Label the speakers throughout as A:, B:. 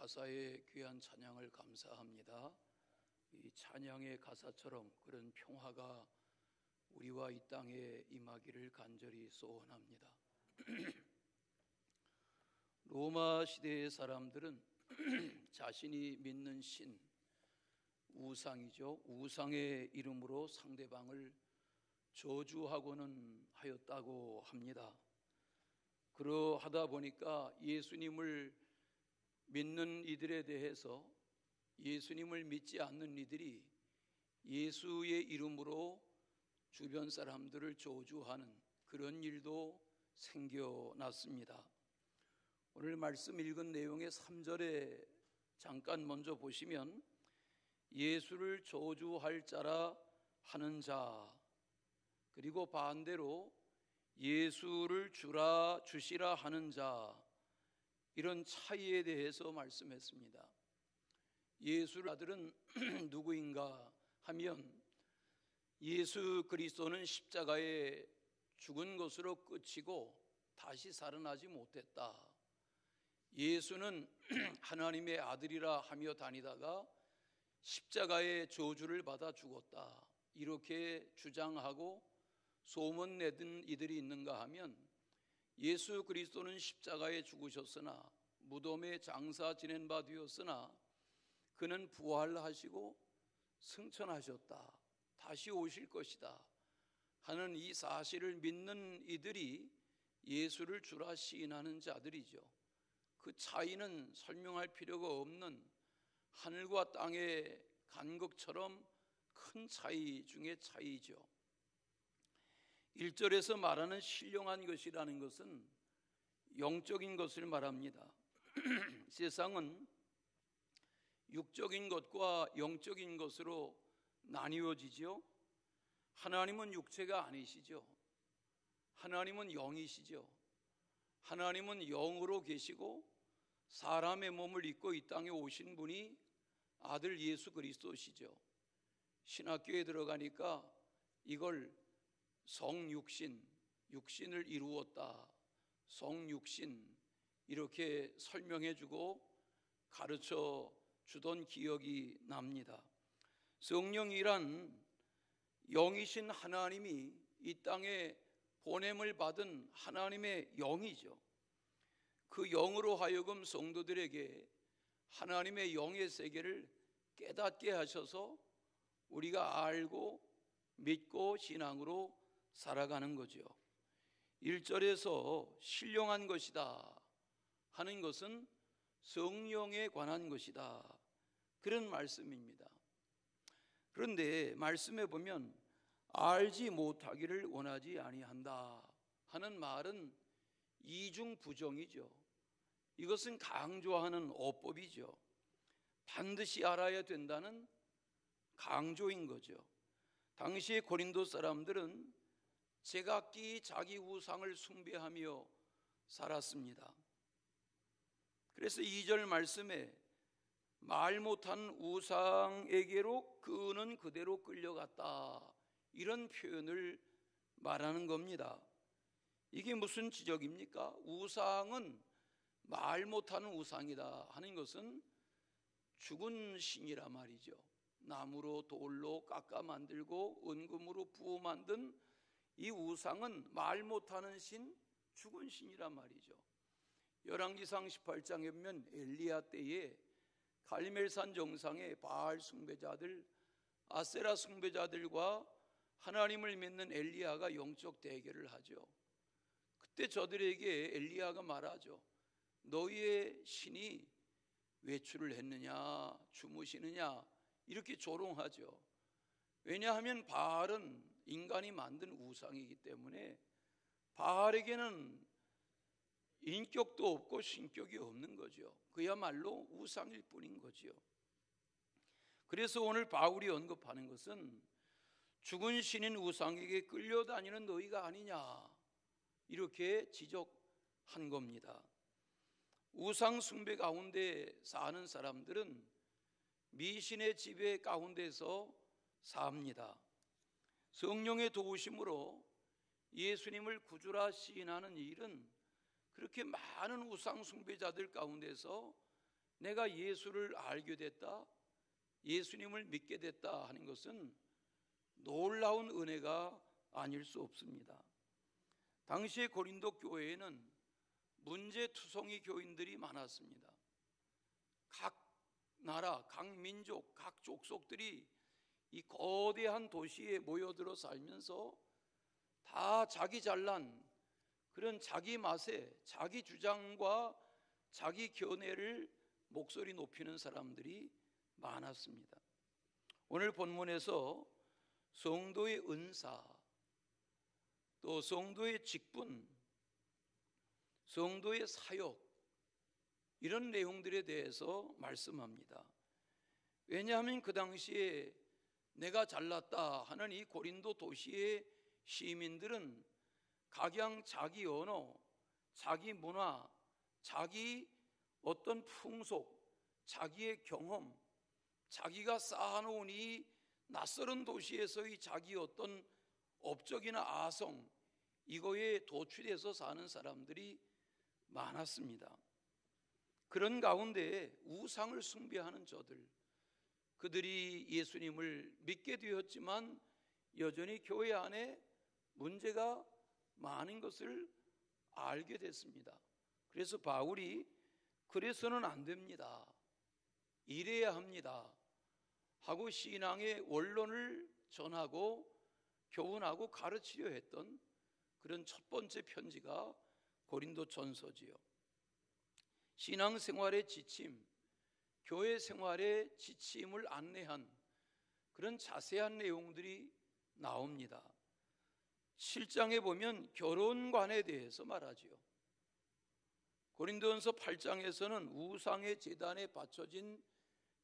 A: 가사의 귀한 찬양을 감사합니다. 이 찬양의 가사처럼 그런 평화가 우리와 이 땅에 임하기를 간절히 소원합니다. 로마 시대의 사람들은 자신이 믿는 신, 우상이죠. 우상의 이름으로 상대방을 저주하고는 하였다고 합니다. 그러하다 보니까 예수님을 믿는 이들에 대해서 예수님을 믿지 않는 이들이 예수의 이름으로 주변 사람들을 저주하는 그런 일도 생겨났습니다. 오늘 말씀 읽은 내용의 3절에 잠깐 먼저 보시면 예수를 저주할 자라 하는 자, 그리고 반대로 예수를 주시라 하는 자, 이런 차이에 대해서 말씀했습니다. 예수를 아들은 누구인가 하면 예수 그리스도는 십자가에 죽은 것으로 끝이고 다시 살아나지 못했다. 예수는 하나님의 아들이라 하며 다니다가 십자가의 저주를 받아 죽었다. 이렇게 주장하고 소문내던 이들이 있는가 하면 예수 그리스도는 십자가에 죽으셨으나 무덤에 장사 지낸 바 되었으나 그는 부활하시고 승천하셨다. 다시 오실 것이다 하는 이 사실을 믿는 이들이 예수를 주라 시인하는 자들이죠. 그 차이는 설명할 필요가 없는 하늘과 땅의 간극처럼 큰 차이 중에 차이죠. 1절에서 말하는 신령한 것이라는 것은 영적인 것을 말합니다. 세상은 육적인 것과 영적인 것으로 나뉘어지죠. 하나님은 육체가 아니시죠. 하나님은 영이시죠. 하나님은 영으로 계시고 사람의 몸을 입고 이 땅에 오신 분이 아들 예수 그리스도시죠. 신학교에 들어가니까 이걸 성육신, 육신을 이루었다, 성육신 이렇게 설명해주고 가르쳐 주던 기억이 납니다. 성령이란 영이신 하나님이 이 땅에 보냄을 받은 하나님의 영이죠. 그 영으로 하여금 성도들에게 하나님의 영의 세계를 깨닫게 하셔서 우리가 알고 믿고 신앙으로 살아가는 거죠. 1절에서 신령한 것이다 하는 것은 성령에 관한 것이다, 그런 말씀입니다. 그런데 말씀에 보면 알지 못하기를 원하지 아니한다 하는 말은 이중부정이죠. 이것은 강조하는 어법이죠. 반드시 알아야 된다는 강조인 거죠. 당시의 고린도 사람들은 제각기 자기 우상을 숭배하며 살았습니다. 그래서 2절 말씀에 말 못한 우상에게로 그는 그대로 끌려갔다, 이런 표현을 말하는 겁니다. 이게 무슨 지적입니까? 우상은 말 못하는 우상이다 하는 것은 죽은 신이라 말이죠. 나무로 돌로 깎아 만들고 은금으로 부어 만든 이 우상은 말 못하는 신, 죽은 신이란 말이죠. 열왕기상 18장에 보면 엘리야 때에 갈멜산 정상에 바알 숭배자들, 아세라 숭배자들과 하나님을 믿는 엘리야가 영적 대결을 하죠. 그때 저들에게 엘리야가 말하죠. 너희의 신이 외출을 했느냐, 주무시느냐, 이렇게 조롱하죠. 왜냐하면 바알은 인간이 만든 우상이기 때문에 바알에게는 인격도 없고 신격이 없는 거죠. 그야말로 우상일 뿐인 거죠. 그래서 오늘 바울이 언급하는 것은 죽은 신인 우상에게 끌려다니는 너희가 아니냐, 이렇게 지적한 겁니다. 우상 숭배 가운데 사는 사람들은 미신의 지배 가운데서 삽니다. 성령의 도우심으로 예수님을 구주라 시인하는 일은 그렇게 많은 우상 숭배자들 가운데서 내가 예수를 알게 됐다, 예수님을 믿게 됐다 하는 것은 놀라운 은혜가 아닐 수 없습니다. 당시의 고린도 교회에는 문제투성이 교인들이 많았습니다. 각 나라, 각 민족, 각 족속들이 이 거대한 도시에 모여들어 살면서 다 자기 잘난 그런 자기 맛에 자기 주장과 자기 견해를 목소리 높이는 사람들이 많았습니다. 오늘 본문에서 성도의 은사, 또 성도의 직분, 성도의 사역, 이런 내용들에 대해서 말씀합니다. 왜냐하면 그 당시에 내가 잘났다 하는 이 고린도 도시의 시민들은 각양 자기 언어, 자기 문화, 자기 어떤 풍속, 자기의 경험, 자기가 쌓아놓은 이 낯설은 도시에서의 자기 어떤 업적이나 아성, 이거에 도취돼서 사는 사람들이 많았습니다. 그런 가운데 우상을 숭배하는 저들, 그들이 예수님을 믿게 되었지만 여전히 교회 안에 문제가 많은 것을 알게 됐습니다. 그래서 바울이 그래서는 안 됩니다, 이래야 합니다 하고 신앙의 원론을 전하고 교훈하고 가르치려 했던 그런 첫 번째 편지가 고린도 전서지요. 신앙생활의 지침, 교회 생활의 지침을 안내한 그런 자세한 내용들이 나옵니다. 7장에 보면 결혼관에 대해서 말하지요. 고린도전서 8장에서는 우상의 제단에 바쳐진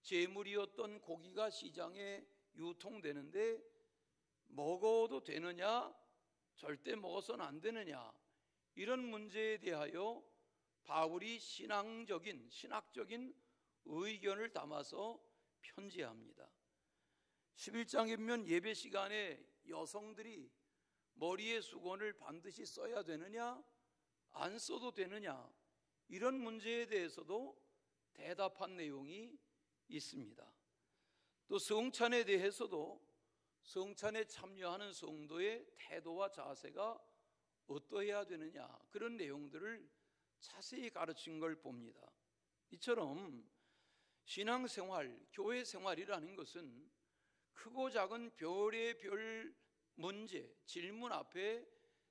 A: 제물이었던 고기가 시장에 유통되는데 먹어도 되느냐, 절대 먹어서는 안 되느냐, 이런 문제에 대하여 바울이 신학적인 의견을 담아서 편지합니다. 11장에 보면 예배 시간에 여성들이 머리에 수건을 반드시 써야 되느냐, 안 써도 되느냐, 이런 문제에 대해서도 대답한 내용이 있습니다. 또 성찬에 대해서도 성찬에 참여하는 성도의 태도와 자세가 어떠해야 되느냐, 그런 내용들을 자세히 가르친 걸 봅니다. 이처럼 신앙생활, 교회 생활이라는 것은 크고 작은 별의 별 문제, 질문 앞에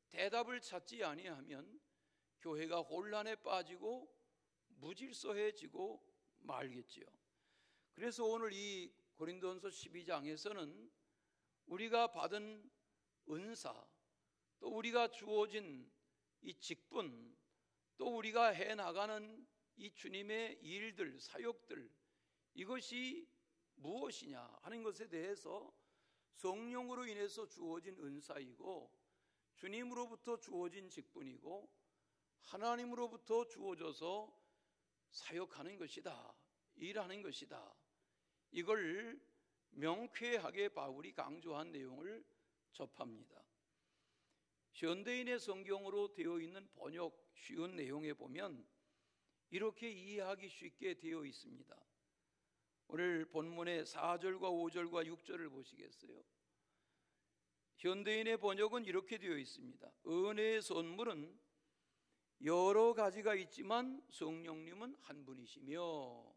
A: 대답을 찾지 아니하면 교회가 혼란에 빠지고 무질서해지고 말겠지요. 그래서 오늘 이 고린도전서 12장에서는 우리가 받은 은사, 또 우리가 주어진 이 직분, 또 우리가 해나가는 이 주님의 일들, 사역들, 이것이 무엇이냐 하는 것에 대해서 성령으로 인해서 주어진 은사이고 주님으로부터 주어진 직분이고 하나님으로부터 주어져서 사역하는 것이다, 일하는 것이다, 이걸 명쾌하게 바울이 강조한 내용을 접합니다. 현대인의 성경으로 되어 있는 번역 쉬운 내용에 보면 이렇게 이해하기 쉽게 되어 있습니다. 오늘 본문의 4절과 5절과 6절을 보시겠어요? 현대인의 번역은 이렇게 되어 있습니다. 은혜의 선물은 여러 가지가 있지만 성령님은 한 분이시며,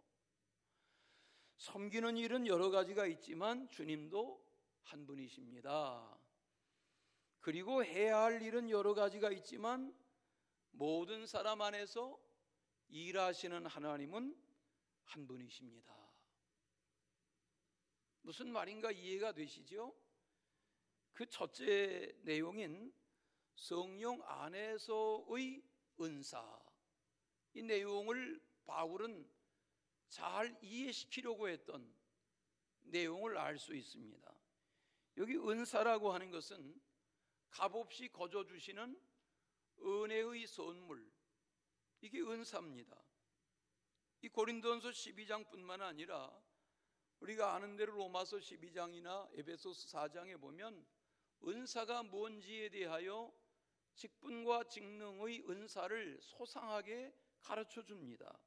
A: 섬기는 일은 여러 가지가 있지만 주님도 한 분이십니다. 그리고 해야 할 일은 여러 가지가 있지만 모든 사람 안에서 일하시는 하나님은 한 분이십니다. 무슨 말인가 이해가 되시죠? 그 첫째 내용인 성령 안에서의 은사, 이 내용을 바울은 잘 이해시키려고 했던 내용을 알 수 있습니다. 여기 은사라고 하는 것은 값없이 거저주시는 은혜의 선물, 이게 은사입니다. 이 고린도전서 12장뿐만 아니라 우리가 아는 대로 로마서 12장이나 에베소서 4장에 보면 은사가 뭔지에 대하여 직분과 직능의 은사를 소상하게 가르쳐 줍니다.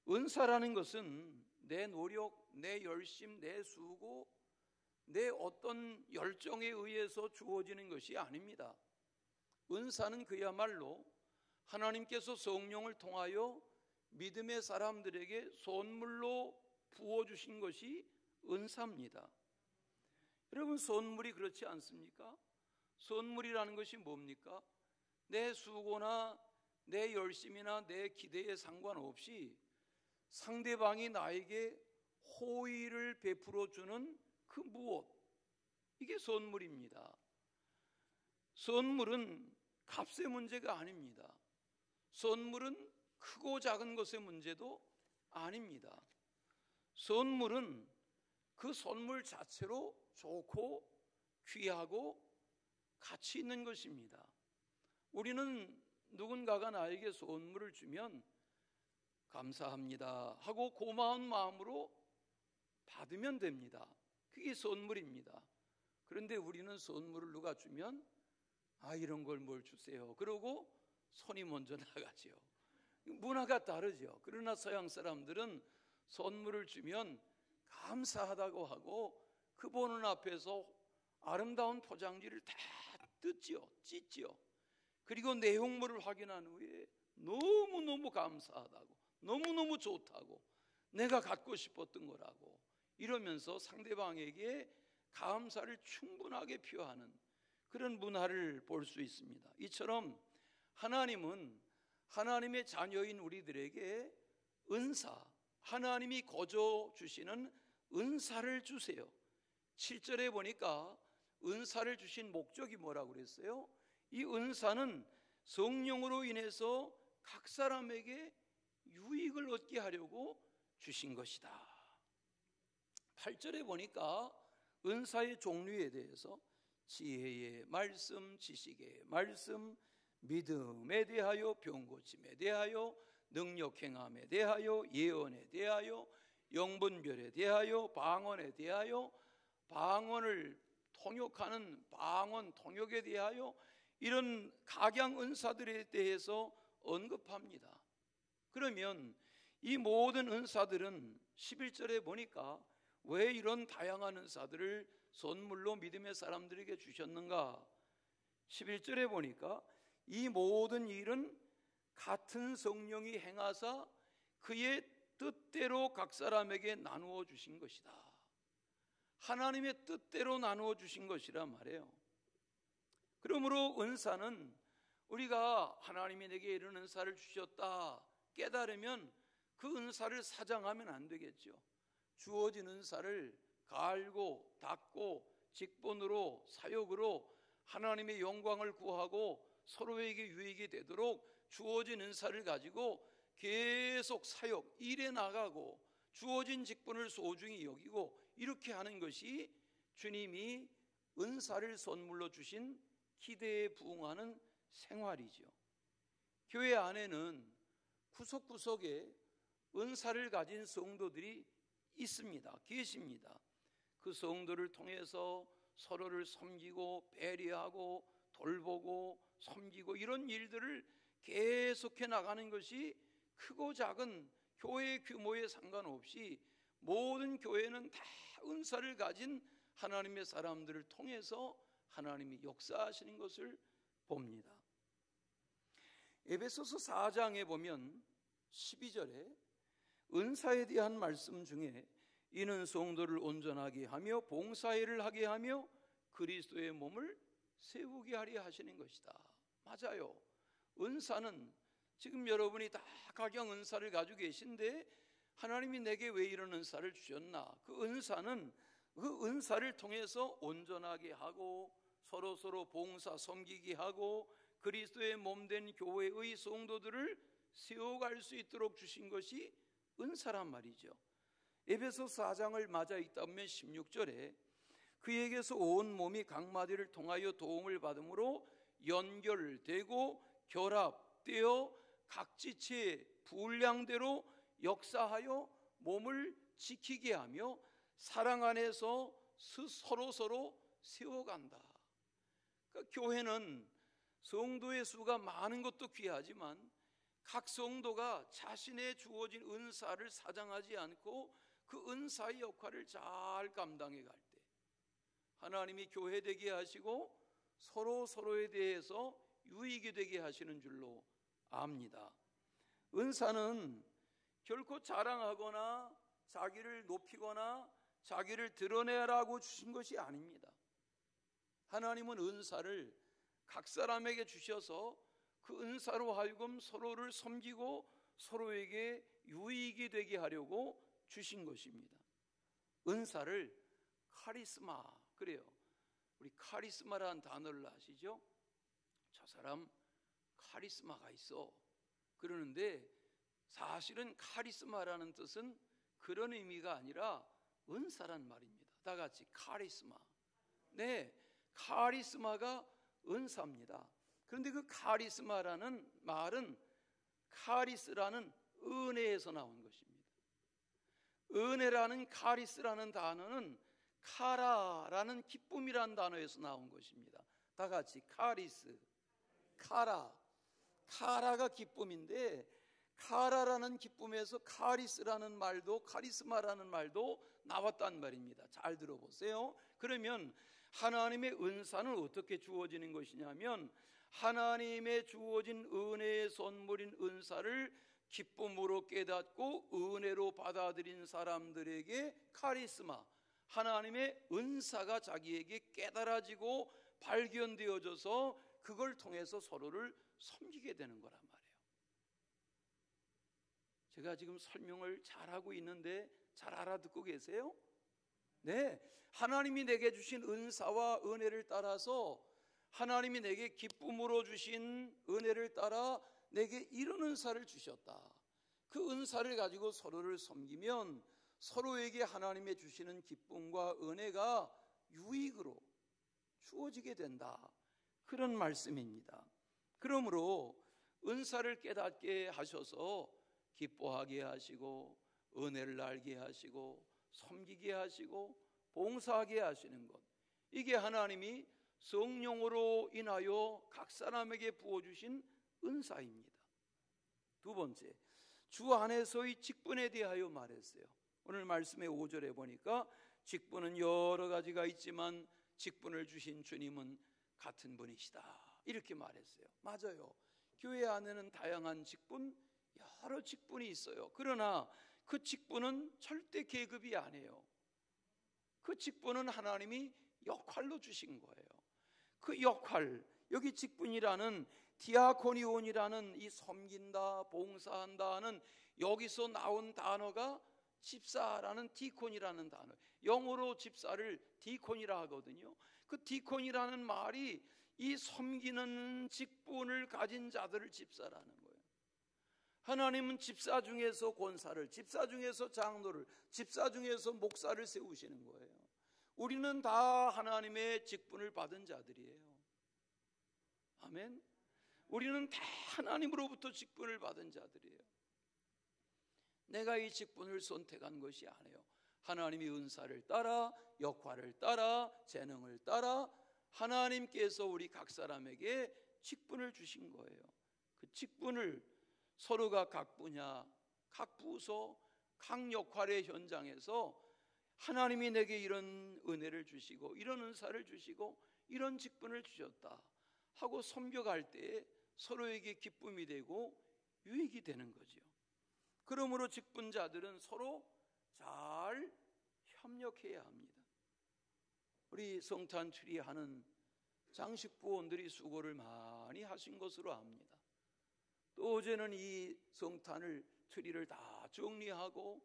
A: 은사라는 것은 내 노력, 내 열심, 내 수고, 내 어떤 열정에 의해서 주어지는 것이 아닙니다. 은사는 그야말로 하나님께서 성령을 통하여 믿음의 사람들에게 선물로 부어주신 것이 은사입니다. 여러분, 선물이 그렇지 않습니까? 선물이라는 것이 뭡니까? 내 수고나 내 열심이나 내 기대에 상관없이 상대방이 나에게 호의를 베풀어 주는 그 무엇, 이게 선물입니다. 선물은 값의 문제가 아닙니다. 선물은 크고 작은 것의 문제도 아닙니다. 선물은 그 선물 자체로 좋고 귀하고 가치 있는 것입니다. 우리는 누군가가 나에게 선물을 주면 감사합니다 하고 고마운 마음으로 받으면 됩니다. 그게 선물입니다. 그런데 우리는 선물을 누가 주면 이런 걸 뭘 주세요 그러고 손이 먼저 나가죠. 문화가 다르죠. 그러나 서양 사람들은 선물을 주면 감사하다고 하고 그 보는 앞에서 아름다운 포장지를 다 찢지요. 그리고 내용물을 확인한 후에 너무너무 감사하다고, 너무너무 좋다고, 내가 갖고 싶었던 거라고 이러면서 상대방에게 감사를 충분하게 표하는 그런 문화를 볼 수 있습니다. 이처럼 하나님은 하나님의 자녀인 우리들에게 은사, 하나님이 거저 주시는 은사를 주세요. 7절에 보니까 은사를 주신 목적이 뭐라고 그랬어요? 이 은사는 성령으로 인해서 각 사람에게 유익을 얻게 하려고 주신 것이다. 8절에 보니까 은사의 종류에 대해서 지혜의 말씀, 지식의 말씀, 믿음에 대하여, 병고침에 대하여, 능력 행함에 대하여, 예언에 대하여, 영분별에 대하여, 방언에 대하여, 방언을 통역하는 방언 통역에 대하여 이런 각양 은사들에 대해서 언급합니다. 그러면 이 모든 은사들은 11절에 보니까 왜 이런 다양한 은사들을 선물로 믿음의 사람들에게 주셨는가? 11절에 보니까 이 모든 일은 같은 성령이 행하사 그의 뜻대로 각 사람에게 나누어 주신 것이다. 하나님의 뜻대로 나누어 주신 것이란 말이에요. 그러므로 은사는 우리가 하나님이 내게 이런 은사를 주셨다 깨달으면 그 은사를 사장하면 안 되겠죠. 주어진 은사를 갈고 닦고 직분으로 사역으로 하나님의 영광을 구하고 서로에게 유익이 되도록 주어진 은사를 가지고 계속 사역, 일에 나가고 주어진 직분을 소중히 여기고 이렇게 하는 것이 주님이 은사를 선물로 주신 기대에 부응하는 생활이죠. 교회 안에는 구석구석에 은사를 가진 성도들이 있습니다. 계십니다. 그 성도를 통해서 서로를 섬기고 배려하고 돌보고 섬기고 이런 일들을 계속해 나가는 것이 크고 작은 교회의 규모에 상관없이 모든 교회는 다 은사를 가진 하나님의 사람들을 통해서 하나님이 역사하시는 것을 봅니다. 에베소서 4장에 보면 12절에 은사에 대한 말씀 중에 이는 성도를 온전하게 하며 봉사일을 하게 하며 그리스도의 몸을 세우게 하려 하시는 것이다. 맞아요. 은사는 지금 여러분이 다 각양 은사를 가지고 계신데 하나님이 내게 왜 이런 은사를 주셨나? 그 은사는 그 은사를 통해서 온전하게 하고 서로 봉사 섬기게 하고 그리스도의 몸된 교회의 성도들을 세워갈 수 있도록 주신 것이 은사란 말이죠. 에베소 4장을 맞아 읽다 보면 16절에 그에게서 온 몸이 각 마디를 통하여 도움을 받음으로 연결되고 결합되어 각 지체의 분량대로 역사하여 몸을 지키게 하며 사랑 안에서 서로 세워간다. 그러니까 교회는 성도의 수가 많은 것도 귀하지만 각 성도가 자신의 주어진 은사를 사장하지 않고 그 은사의 역할을 잘 감당해 갈 때 하나님이 교회되게 하시고 서로에 대해서 유익이 되게 하시는 줄로 압니다. 은사는 결코 자랑하거나 자기를 높이거나 자기를 드러내라고 주신 것이 아닙니다. 하나님은 은사를 각 사람에게 주셔서 그 은사로 하여금 서로를 섬기고 서로에게 유익이 되게 하려고 주신 것입니다. 은사를 카리스마, 그래요. 우리 카리스마라는 단어를 아시죠? 저 사람 카리스마가 있어 그러는데, 사실은 카리스마라는 뜻은 그런 의미가 아니라 은사란 말입니다. 다 같이 카리스마. 네, 카리스마가 은사입니다. 그런데 그 카리스마라는 말은 카리스라는 은혜에서 나온 것입니다. 은혜라는 카리스라는 단어는 카라라는 기쁨이라는 단어에서 나온 것입니다. 다 같이 카리스, 카라. 카라가 기쁨인데 카라라는 기쁨에서 카리스라는 말도 카리스마라는 말도 나왔단 말입니다. 잘 들어보세요. 그러면 하나님의 은사는 어떻게 주어지는 것이냐면, 하나님의 주어진 은혜의 선물인 은사를 기쁨으로 깨닫고 은혜로 받아들인 사람들에게 카리스마, 하나님의 은사가 자기에게 깨달아지고 발견되어져서 그걸 통해서 서로를 섬기게 되는 거란 말이에요. 제가 지금 설명을 잘하고 있는데 잘 알아듣고 계세요? 네, 하나님이 내게 주신 은사와 은혜를 따라서, 하나님이 내게 기쁨으로 주신 은혜를 따라 내게 이런 은사를 주셨다. 그 은사를 가지고 서로를 섬기면 서로에게 하나님의 주시는 기쁨과 은혜가 유익으로 주어지게 된다, 그런 말씀입니다. 그러므로 은사를 깨닫게 하셔서 기뻐하게 하시고 은혜를 알게 하시고 섬기게 하시고 봉사하게 하시는 것, 이게 하나님이 성령으로 인하여 각 사람에게 부어주신 은사입니다. 두 번째, 주 안에서의 직분에 대하여 말했어요. 오늘 말씀의 5절에 보니까 직분은 여러 가지가 있지만 직분을 주신 주님은 같은 분이시다, 이렇게 말했어요. 맞아요. 교회 안에는 다양한 직분, 여러 직분이 있어요. 그러나 그 직분은 절대 계급이 아니에요. 그 직분은 하나님이 역할로 주신 거예요. 그 역할, 여기 직분이라는 디아코니온이라는 이 섬긴다, 봉사한다 하는 여기서 나온 단어가 집사라는 디콘이라는 단어, 영어로 집사를 디콘이라 하거든요. 그 디콘이라는 말이 이 섬기는 직분을 가진 자들을 집사라는 거예요. 하나님은 집사 중에서 권사를, 집사 중에서 장로를, 집사 중에서 목사를 세우시는 거예요. 우리는 다 하나님의 직분을 받은 자들이에요. 아멘. 우리는 다 하나님으로부터 직분을 받은 자들이에요. 내가 이 직분을 선택한 것이 아니에요. 하나님의 은사를 따라, 역할을 따라, 재능을 따라 하나님께서 우리 각 사람에게 직분을 주신 거예요. 그 직분을 서로가 각 분야, 각 부서, 각 역할의 현장에서 하나님이 내게 이런 은혜를 주시고 이런 은사를 주시고 이런 직분을 주셨다 하고 섬겨갈 때에 서로에게 기쁨이 되고 유익이 되는 거죠. 그러므로 직분자들은 서로 잘 협력해야 합니다. 우리 성탄 추리하는 장식부원들이 수고를 많이 하신 것으로 압니다. 또 어제는 이 성탄을 트리를 다 정리하고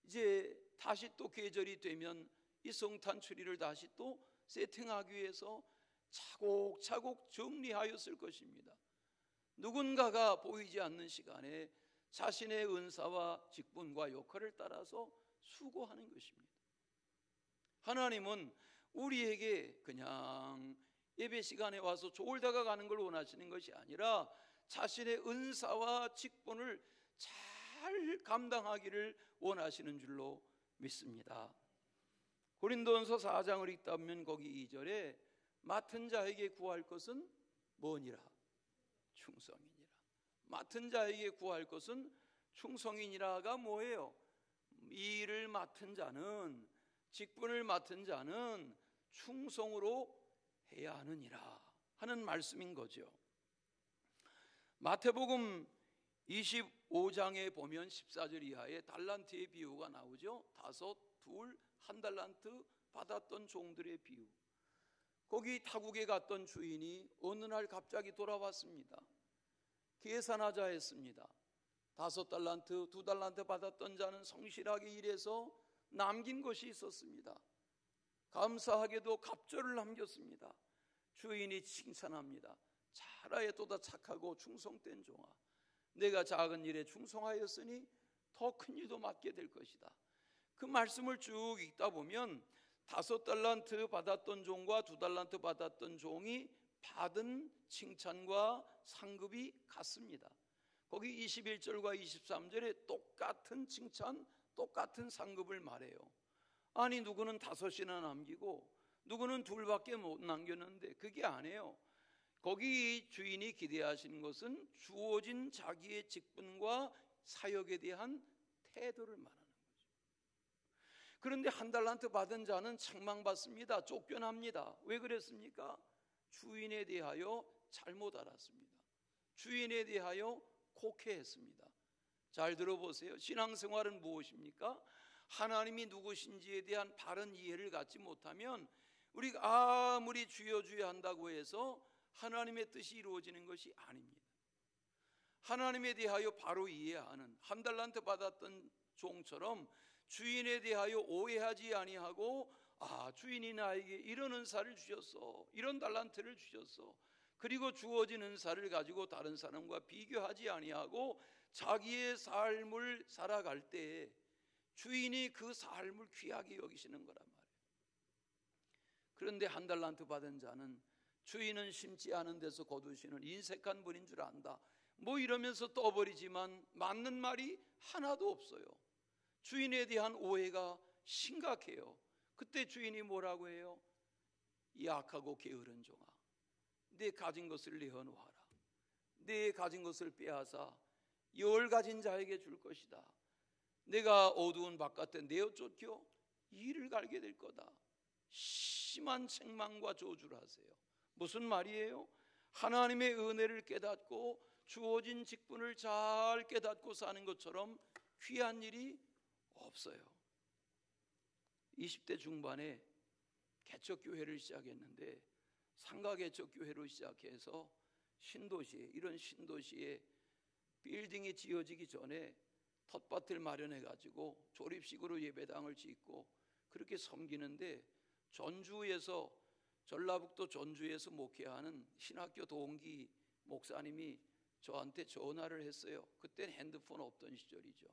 A: 이제 다시 또 계절이 되면 이 성탄 트리를 다시 또 세팅하기 위해서 차곡차곡 정리하였을 것입니다. 누군가가 보이지 않는 시간에 자신의 은사와 직분과 역할을 따라서 수고하는 것입니다. 하나님은 우리에게 그냥 예배 시간에 와서 졸다가 가는 걸 원하시는 것이 아니라 자신의 은사와 직분을 잘 감당하기를 원하시는 줄로 믿습니다. 고린도전서 4장을 읽다 보면 거기 2절에 맡은 자에게 구할 것은 뭐니라? 충성이니라. 맡은 자에게 구할 것은 충성이니라가 뭐예요? 이 일을 맡은 자는, 직분을 맡은 자는 충성으로 해야 하느니라 하는 말씀인 거죠. 마태복음 25장에 보면 14절 이하에 달란트의 비유가 나오죠. 5, 2, 1달란트 받았던 종들의 비유. 거기 타국에 갔던 주인이 어느 날 갑자기 돌아왔습니다. 계산하자 했습니다. 5달란트, 2달란트 받았던 자는 성실하게 일해서 남긴 것이 있었습니다. 감사하게도 갑절을 남겼습니다. 주인이 칭찬합니다. 잘하였도다 착하고 충성된 종아, 내가 작은 일에 충성하였으니 더 큰 일도 맡게 될 것이다. 그 말씀을 쭉 읽다 보면 5달란트 받았던 종과 2달란트 받았던 종이 받은 칭찬과 상급이 같습니다. 거기 21절과 23절에 똑같은 칭찬, 똑같은 상급을 말해요. 아니 누구는 5이나 남기고 누구는 2밖에 못 남겼는데 그게 아니에요. 거기 주인이 기대하시는 것은 주어진 자기의 직분과 사역에 대한 태도를 말하는 거죠. 그런데 1달란트 받은 자는 책망받습니다. 쫓겨납니다. 왜 그랬습니까? 주인에 대하여 잘못 알았습니다. 주인에 대하여 곡해했습니다. 잘 들어보세요. 신앙생활은 무엇입니까? 하나님이 누구신지에 대한 바른 이해를 갖지 못하면 우리가 아무리 주여 주여 한다고 해서 하나님의 뜻이 이루어지는 것이 아닙니다. 하나님에 대하여 바로 이해하는 1달란트 받았던 종처럼 주인에 대하여 오해하지 아니하고, 주인이 나에게 이런 은사를 주셨어, 이런 달란트를 주셨어, 그리고 주어진 은사를 가지고 다른 사람과 비교하지 아니하고 자기의 삶을 살아갈 때 주인이 그 삶을 귀하게 여기시는 거란 말이에요. 그런데 1달란트 받은 자는 주인은 심지 않은 데서 거두시는 인색한 분인 줄 안다, 뭐 이러면서 떠버리지만 맞는 말이 하나도 없어요. 주인에 대한 오해가 심각해요. 그때 주인이 뭐라고 해요? 약하고 게으른 종아, 내 가진 것을 내어놓아라. 내 가진 것을 빼앗아 10 가진 자에게 줄 것이다. 내가 어두운 바깥에 내어 쫓겨 이를 갈게 될 거다. 심한 책망과 저주를 하세요. 무슨 말이에요? 하나님의 은혜를 깨닫고 주어진 직분을 잘 깨닫고 사는 것처럼 귀한 일이 없어요. 20대 중반에 개척교회를 시작했는데 상가개척교회로 시작해서 신도시에, 이런 신도시에 빌딩이 지어지기 전에 텃밭을 마련해가지고 조립식으로 예배당을 짓고 그렇게 섬기는데, 전주에서, 전라북도 전주에서 목회하는 신학교 동기 목사님이 저한테 전화를 했어요. 그때는 핸드폰 없던 시절이죠.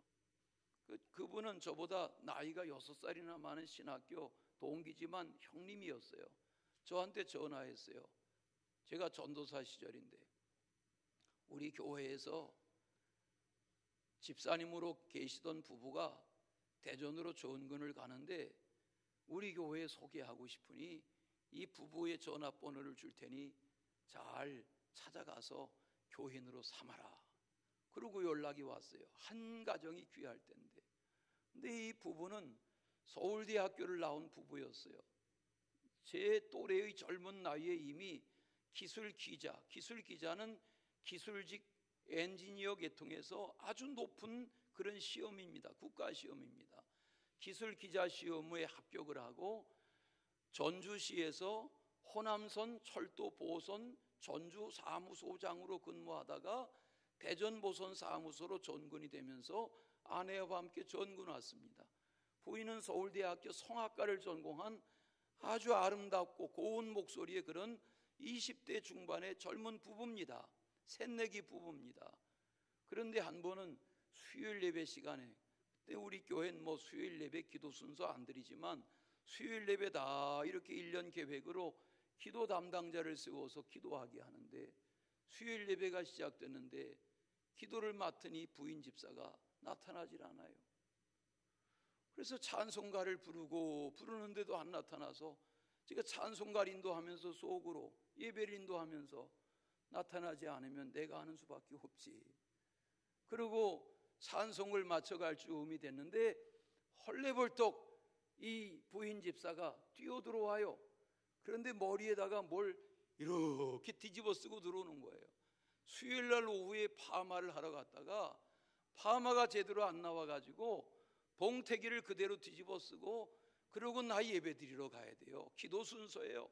A: 그분은 저보다 나이가 6살이나 많은 신학교 동기지만 형님이었어요. 저한테 전화했어요. 제가 전도사 시절인데 우리 교회에서 집사님으로 계시던 부부가 대전으로 전근을 가는데 우리 교회에 소개하고 싶으니 이 부부의 전화번호를 줄 테니 잘 찾아가서 교인으로 삼아라. 그러고 연락이 왔어요. 한 가정이 귀할 때인데. 근데 이 부부는 서울대학교를 나온 부부였어요. 제 또래의 젊은 나이에 이미 기술기자는 기술직 엔지니어 계통에서 아주 높은 그런 시험입니다. 국가시험입니다. 기술기자 시험에 합격을 하고 전주시에서 호남선 철도보선 전주 사무소장으로 근무하다가 대전보선 사무소로 전근이 되면서 아내와 함께 전근 왔습니다. 부인은 서울대학교 성악과를 전공한 아주 아름답고 고운 목소리의 그런 20대 중반의 젊은 부부입니다. 새내기 부부입니다. 그런데 한 번은 수요일 예배 시간에, 그때 우리 교회는 뭐 수요일 예배 기도 순서 안 드리지만 수요일 예배다 이렇게 1년 계획으로 기도 담당자를 세워서 기도하게 하는데, 수요일 예배가 시작됐는데 기도를 맡은 이 부인 집사가 나타나질 않아요. 그래서 찬송가를 부르는데도 안 나타나서 제가 찬송가를 인도하면서 속으로 예배를 인도하면서 나타나지 않으면 내가 하는 수밖에 없지. 그리고 찬송을 맞춰갈 즈음이 됐는데 헐레벌떡 이 부인 집사가 뛰어들어와요. 그런데 머리에다가 뭘 이렇게 뒤집어 쓰고 들어오는 거예요. 수요일날 오후에 파마를 하러 갔다가 파마가 제대로 안 나와가지고 봉태기를 그대로 뒤집어 쓰고, 그러고 나 예배 드리러 가야 돼요. 기도 순서예요.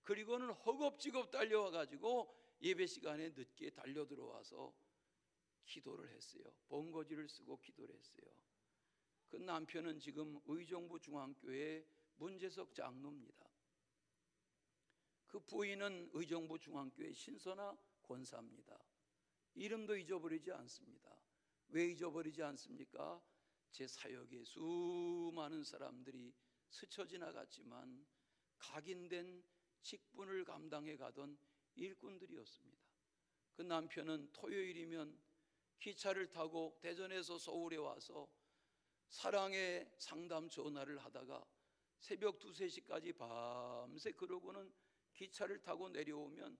A: 그리고는 허겁지겁 달려와가지고 예배 시간에 늦게 달려 들어와서 기도를 했어요. 번거지를 쓰고 기도를 했어요. 그 남편은 지금 의정부 중앙교회 문재석 장로입니다. 그 부인은 의정부 중앙교회 신선아 권사입니다. 이름도 잊어버리지 않습니다. 왜 잊어버리지 않습니까? 제 사역에 수많은 사람들이 스쳐 지나갔지만 각인된 직분을 감당해 가던 일꾼들이었습니다. 그 남편은 토요일이면 기차를 타고 대전에서 서울에 와서 사랑의 상담 전화를 하다가 새벽 2, 3시까지 밤새 그러고는 기차를 타고 내려오면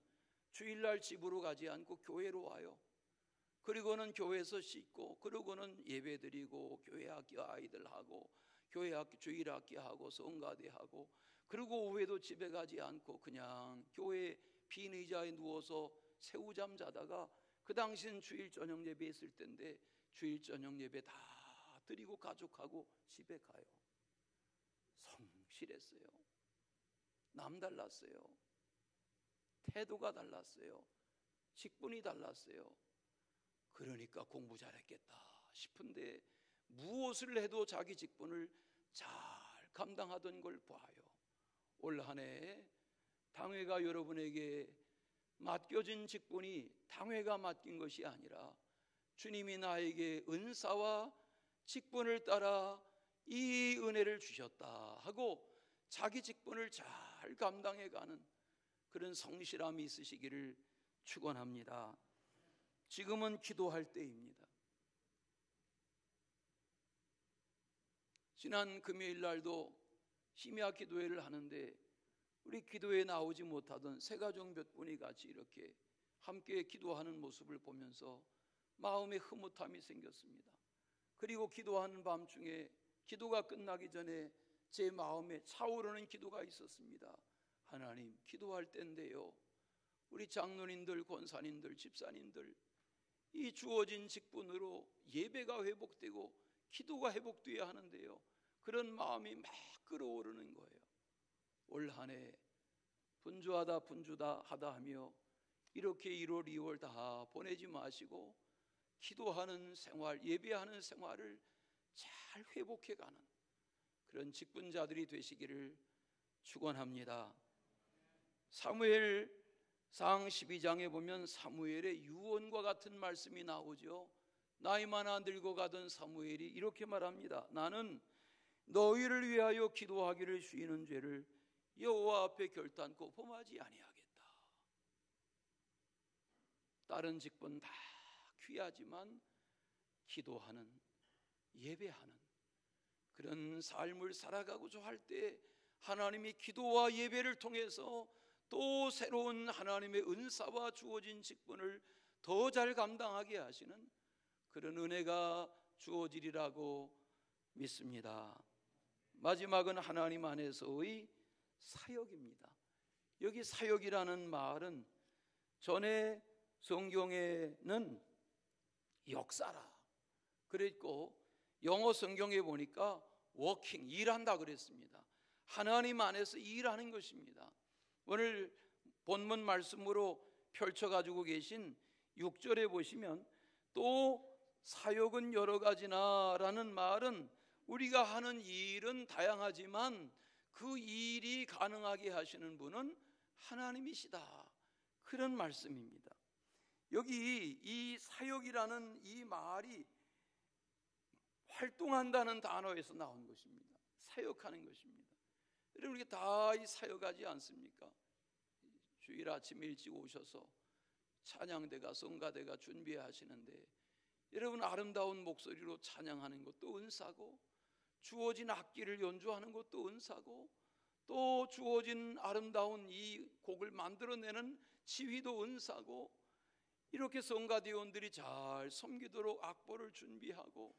A: 주일날 집으로 가지 않고 교회로 와요. 그리고는 교회에서 씻고, 그러고는 예배드리고 교회 학교 아이들하고 교회 학교 주일학기 하고 성가대 하고, 그리고 오후에도 집에 가지 않고 그냥 교회 빈 의자에 누워서 새우잠 자다가, 그 당시는 주일 저녁 예배 있을 때인데 주일 저녁 예배 다 드리고 가족하고 집에 가요. 성실했어요. 남달랐어요. 태도가 달랐어요. 직분이 달랐어요. 그러니까 공부 잘했겠다 싶은데 무엇을 해도 자기 직분을 잘 감당하던 걸 봐요. 올 한 해 당회가 여러분에게 맡겨진 직분이 당회가 맡긴 것이 아니라 주님이 나에게 은사와 직분을 따라 이 은혜를 주셨다 하고 자기 직분을 잘 감당해가는 그런 성실함이 있으시기를 축원합니다. 지금은 기도할 때입니다. 지난 금요일 날도 심야 기도회를 하는데 우리 기도에 나오지 못하던 새 가족 몇 분이 같이 이렇게 함께 기도하는 모습을 보면서 마음에 흐뭇함이 생겼습니다. 그리고 기도하는 밤중에 기도가 끝나기 전에 제 마음에 차오르는 기도가 있었습니다. 하나님, 기도할 때인데요, 우리 장로님들, 권사님들, 집사님들 이 주어진 직분으로 예배가 회복되고 기도가 회복되어야 하는데요, 그런 마음이 막 끌어오르는 거예요. 올 한 해 분주하다 분주다 하다 하며 이렇게 1월 2월 다 보내지 마시고 기도하는 생활, 예배하는 생활을 잘 회복해가는 그런 직분자들이 되시기를 축원합니다. 사무엘상 12장에 보면 사무엘의 유언과 같은 말씀이 나오죠. 나이 많아 늙어가던 사무엘이 이렇게 말합니다. 나는 너희를 위하여 기도하기를 쉬는 죄를 여호와 앞에 결단코 범하지 아니하겠다. 다른 직분 다 귀하지만 기도하는, 예배하는 그런 삶을 살아가고자 할 때 하나님이 기도와 예배를 통해서 또 새로운 하나님의 은사와 주어진 직분을 더 잘 감당하게 하시는 그런 은혜가 주어지리라고 믿습니다. 마지막은 하나님 안에서의 사역입니다. 여기 사역이라는 말은 전에 성경에는 역사라 그랬고 영어 성경에 보니까 워킹, 일한다 그랬습니다. 하나님 안에서 일하는 것입니다. 오늘 본문 말씀으로 펼쳐가지고 계신 6절에 보시면 또 사역은 여러 가지나 라는 말은 우리가 하는 일은 다양하지만 그 일이 가능하게 하시는 분은 하나님이시다, 그런 말씀입니다. 여기 이 사역이라는 이 말이 활동한다는 단어에서 나온 것입니다. 사역하는 것입니다. 여러분, 우리가 다 이 사역하지 않습니까? 주일 아침 일찍 오셔서 찬양대가, 성가대가 준비하시는데 여러분, 아름다운 목소리로 찬양하는 것도 은사고, 주어진 악기를 연주하는 것도 은사고, 또 주어진 아름다운 이 곡을 만들어내는 지휘도 은사고, 이렇게 성가대원들이 잘 섬기도록 악보를 준비하고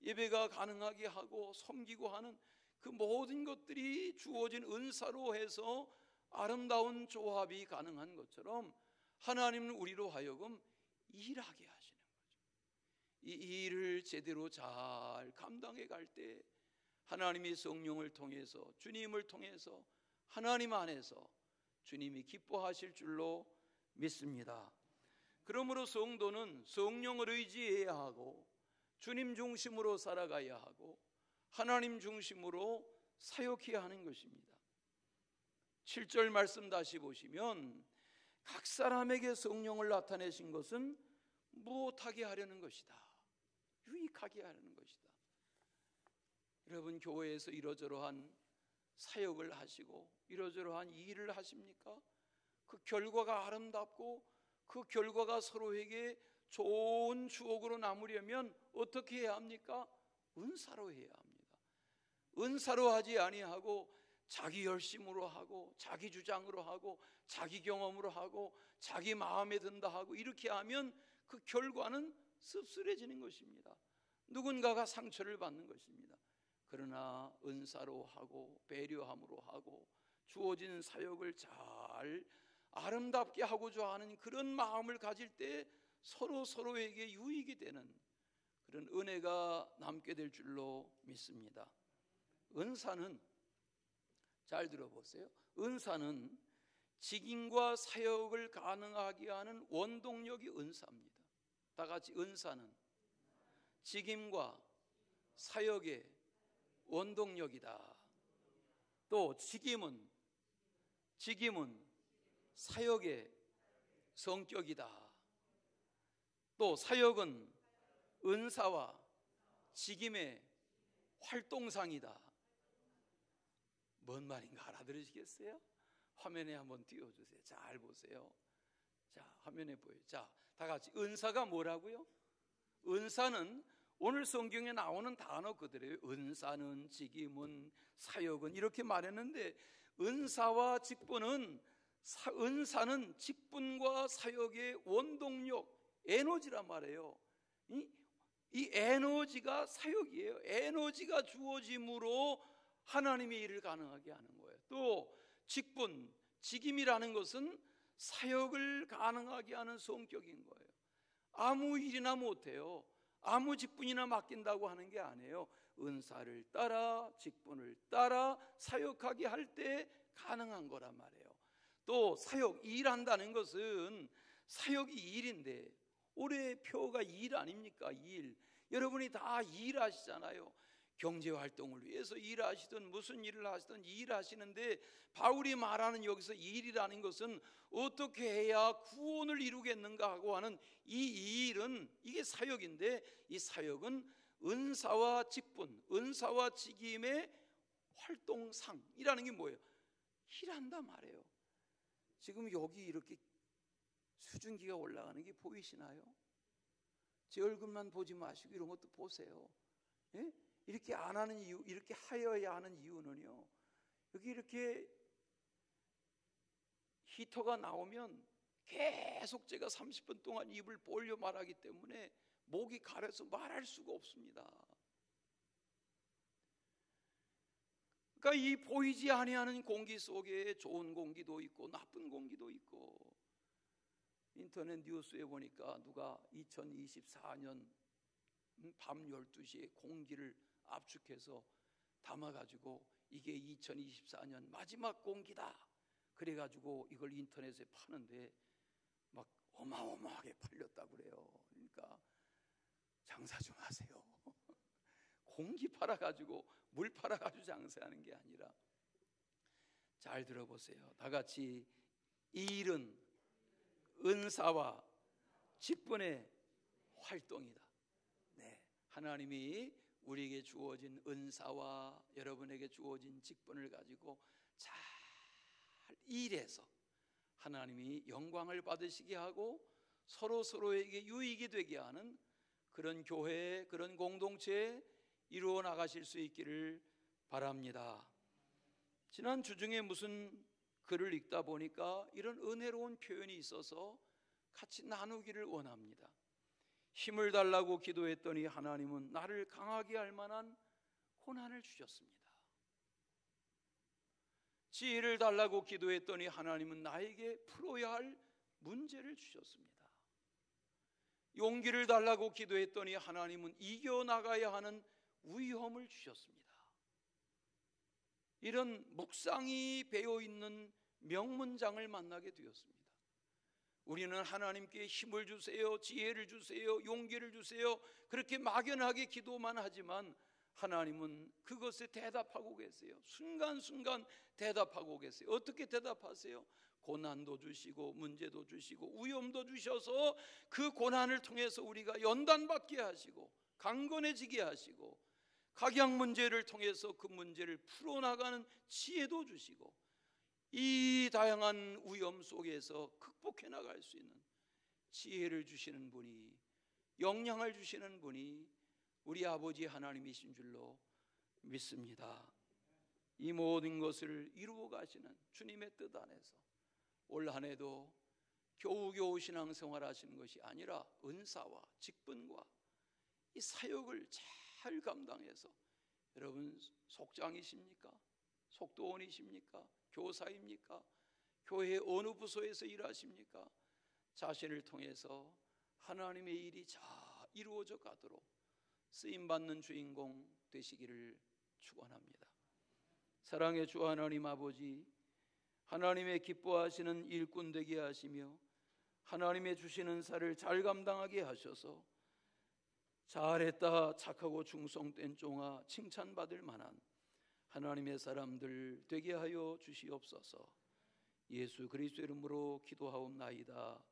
A: 예배가 가능하게 하고 섬기고 하는 그 모든 것들이 주어진 은사로 해서 아름다운 조합이 가능한 것처럼 하나님은 우리로 하여금 일하게 하시는 거죠. 이 일을 제대로 잘 감당해 갈 때 하나님이 성령을 통해서, 주님을 통해서, 하나님 안에서 주님이 기뻐하실 줄로 믿습니다. 그러므로 성도는 성령을 의지해야 하고 주님 중심으로 살아가야 하고 하나님 중심으로 사역해야 하는 것입니다. 7절 말씀 다시 보시면 각 사람에게 성령을 나타내신 것은 무엇하게 하려는 것이다, 유익하게 하려는 것이다. 여러분, 교회에서 이러저러한 사역을 하시고 이러저러한 일을 하십니까? 그 결과가 아름답고 그 결과가 서로에게 좋은 추억으로 남으려면 어떻게 해야 합니까? 은사로 해야 합니다. 은사로 하지 아니하고 자기 열심으로 하고 자기 주장으로 하고 자기 경험으로 하고 자기 마음에 든다 하고 이렇게 하면 그 결과는 씁쓸해지는 것입니다. 누군가가 상처를 받는 것입니다. 그러나 은사로 하고 배려함으로 하고 주어진 사역을 잘 아름답게 하고자 하는 그런 마음을 가질 때 서로에게 유익이 되는 그런 은혜가 남게 될 줄로 믿습니다. 은사는, 잘 들어보세요, 은사는 직임과 사역을 가능하게 하는 원동력이 은사입니다. 다 같이, 은사는 직임과 사역의 원동력이다. 또 직임은 사역의 성격이다. 또 사역은 은사와 직임의 활동상이다. 뭔 말인가 알아들으시겠어요? 화면에 한번 띄워주세요. 잘 보세요. 자, 화면에 보여요. 자, 다 같이, 은사가 뭐라고요? 은사는 오늘 성경에 나오는 단어 그대로예요. 은사는, 직임은, 사역은 이렇게 말했는데 은사와 직분은, 은사는 직분과 사역의 원동력, 에너지란 말이에요. 이 에너지가 사역이에요. 에너지가 주어짐으로 하나님의 일을 가능하게 하는 거예요. 또 직분, 직임이라는 것은 사역을 가능하게 하는 성격인 거예요. 아무 일이나 못해요. 아무 직분이나 맡긴다고 하는 게 아니에요. 은사를 따라 직분을 따라 사역하게 할 때 가능한 거란 말이에요. 또 사역, 일한다는 것은 사역이 일인데 올해의 표가 일 아닙니까? 일. 여러분이 다 일하시잖아요. 경제활동을 위해서 일하시든 무슨 일을 하시든 일하시는데 바울이 말하는 여기서 일이라는 것은 어떻게 해야 구원을 이루겠는가 하고 하는 이 일은, 이게 사역인데 이 사역은 은사와 직분, 은사와 직임의 활동상이라는 게 뭐예요? 일한다 말이에요. 지금 여기 이렇게 수증기가 올라가는 게 보이시나요? 제 얼굴만 보지 마시고 이런 것도 보세요. 예? 이렇게 안 하는 이유, 이렇게 하여야 하는 이유는요, 여기 이렇게 히터가 나오면 계속 제가 30분 동안 입을 벌려 말하기 때문에 목이 가려서 말할 수가 없습니다. 그러니까 이 보이지 아니하는 공기 속에 좋은 공기도 있고 나쁜 공기도 있고, 인터넷 뉴스에 보니까 누가 2024년 밤 12시에 공기를 압축해서 담아가지고 이게 2024년 마지막 공기다 그래가지고 이걸 인터넷에 파는데 막 어마어마하게 팔렸다고 그래요. 그러니까 장사 좀 하세요. 공기 팔아가지고 물 팔아가지고 장사하는 게 아니라, 잘 들어보세요. 다 같이, 이 일은 은사와 직분의 활동이다. 네, 하나님이 우리에게 주어진 은사와 여러분에게 주어진 직분을 가지고 잘 일해서 하나님이 영광을 받으시게 하고 서로에게 유익이 되게 하는 그런 교회, 그런 공동체 이루어 나가실 수 있기를 바랍니다. 지난 주중에 무슨 글을 읽다 보니까 이런 은혜로운 표현이 있어서 같이 나누기를 원합니다. 힘을 달라고 기도했더니 하나님은 나를 강하게 할 만한 고난을 주셨습니다. 지혜를 달라고 기도했더니 하나님은 나에게 풀어야 할 문제를 주셨습니다. 용기를 달라고 기도했더니 하나님은 이겨나가야 하는 위험을 주셨습니다. 이런 묵상이 배어있는 명문장을 만나게 되었습니다. 우리는 하나님께 힘을 주세요, 지혜를 주세요, 용기를 주세요, 그렇게 막연하게 기도만 하지만 하나님은 그것에 대답하고 계세요. 순간순간 대답하고 계세요. 어떻게 대답하세요? 고난도 주시고 문제도 주시고 위험도 주셔서 그 고난을 통해서 우리가 연단받게 하시고 강건해지게 하시고 각양 문제를 통해서 그 문제를 풀어나가는 지혜도 주시고 이 다양한 위험 속에서 극복해 나갈 수 있는 지혜를 주시는 분이, 역량을 주시는 분이 우리 아버지 하나님이신 줄로 믿습니다. 이 모든 것을 이루어 가시는 주님의 뜻 안에서 올 한 해도 겨우겨우 신앙생활 하시는 것이 아니라 은사와 직분과 이 사역을 잘 감당해서, 여러분 속장이십니까? 속도원이십니까? 교사입니까? 교회 어느 부서에서 일하십니까? 자신을 통해서 하나님의 일이 잘 이루어져 가도록 쓰임받는 주인공 되시기를 축원합니다. 사랑의 주 하나님 아버지, 하나님의 기뻐하시는 일꾼 되게 하시며 하나님의 주시는 사를 잘 감당하게 하셔서 잘했다, 착하고 충성된 종아 칭찬받을 만한 하나님의 사람들 되게 하여 주시옵소서. 예수 그리스도 이름으로 기도하옵나이다.